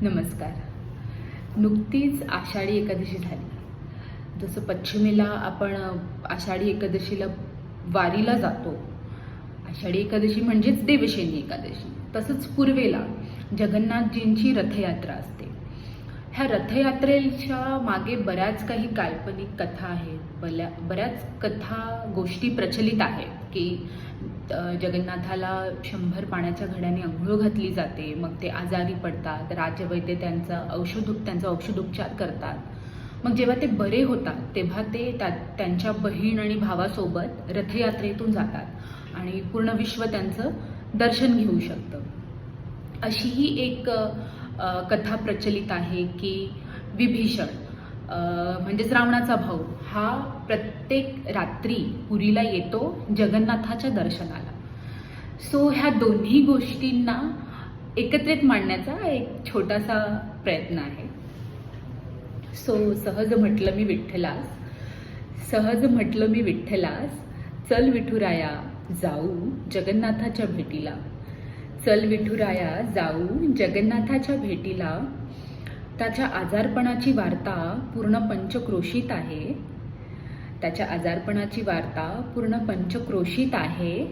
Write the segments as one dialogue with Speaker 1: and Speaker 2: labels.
Speaker 1: नमस्कार. नुकतीच आषाढी एकादशी झाली. जसं पश्चिमेला आपण आषाढी एकादशीला वारीला जातो. आषाढी एकादशी म्हणजेच देवशयनी एकादशी. तसंच पूर्वेला जगन्नाथजींची रथयात्रा असते. ह्या रथयात्रेच्या मागे बऱ्याच काही काल्पनिक कथा आहेत. बऱ्याच कथा गोष्टी प्रचलित आहेत की जगन्नाथाला 100 पाण्याच्या घड्याने अंघोळ घातली जाते. मग ते आजारी पडतात. राजवैद्य त्यांचा औषधोपचार करतात. मग जेव्हा ते बरे होतात तेव्हा ते त्यांच्या बहीण आणि भावासोबत रथयात्रेतून जातात आणि पूर्ण विश्व त्यांचं दर्शन घेऊ शकतं. अशी ही एक कथा प्रचलित आहे की विभीषण म्हणजेच रावणाचा भाऊ हा प्रत्येक रात्री पुरीला येतो जगन्नाथाच्या दर्शनाला. सो ह्या दोन्ही गोष्टींना एकत्रित मांडण्याचा एक छोटासा प्रयत्न आहे. सो सहज म्हटलं मी विठ्ठलास, चल विठुराया जाऊ जगन्नाथाच्या भेटीला. चल विठुराया जाऊ जगन्नाथाच्या भेटीला. त्याच्या आजारपणाची वार्ता पूर्ण पंचक्रोशीत आहे.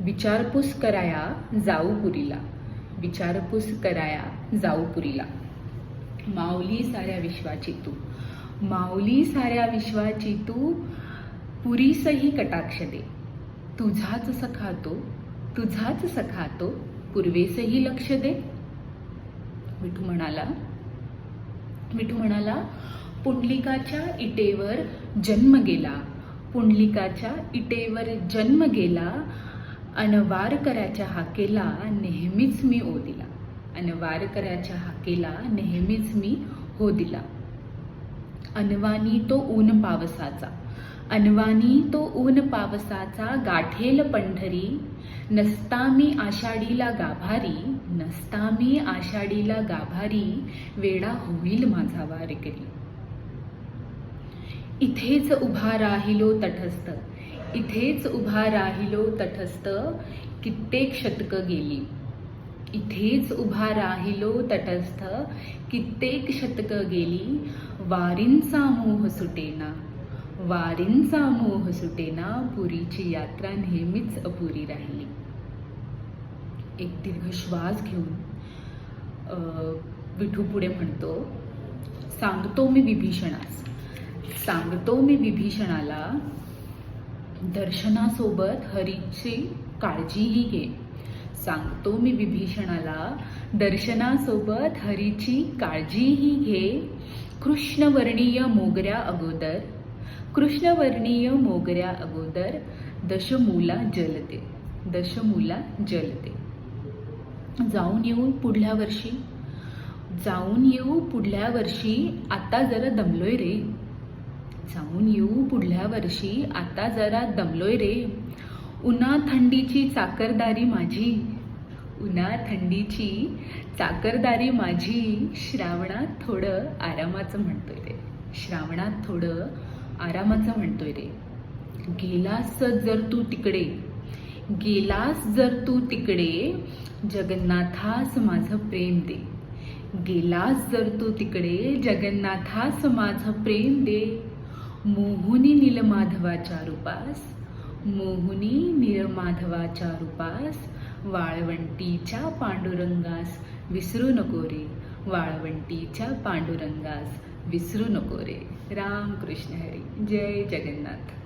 Speaker 1: विचारपूस कराया जाऊ पुरीला. माऊली साऱ्या विश्वाची तू पुरीसही कटाक्ष दे. तुझाच सखा तो पूर्वेसही लक्ष दे. विठू म्हणाला पुंडलिकाच्या इटेवर जन्म गेला. अनवार कराच्या हाकेला नेहमीच मी हो दिला. अनवानी तो ऊन पावसाचा गाठेल पंढरी. नसता मी आषाढीला गाभारी. वेडा होईल माझा वारकरी. इथेच उभा राहिलो तटस्थ कित्येक शतक गेली. वारींचा मोह सुटेना. पुरीची यात्रा नेहमीच अपुरी राहिली. एक दीर्घ श्वास घेऊन विठू पुढे म्हणतो, सांगतो मी विभीषणाला दर्शनासोबत हरीची काळजीही घे. कृष्णवर्णीय मोगऱ्या अगोदर दशमूला जलते. जाऊन येऊ पुढल्या वर्षी आता जरा दमलोय रे. उन्हा थंडीची चाकरदारी माझी. श्रावणात थोडं आरामाचं म्हणतोय रे. गेलास जर तू तिकडे जगन्नाथास माझं प्रेम दे. मोहुनी नीलमाधवाच्या रूपास. वाळवंटीच्या पांडुरंगास विसरू नको रे. राम कृष्ण हरी. जय जगन्नाथ.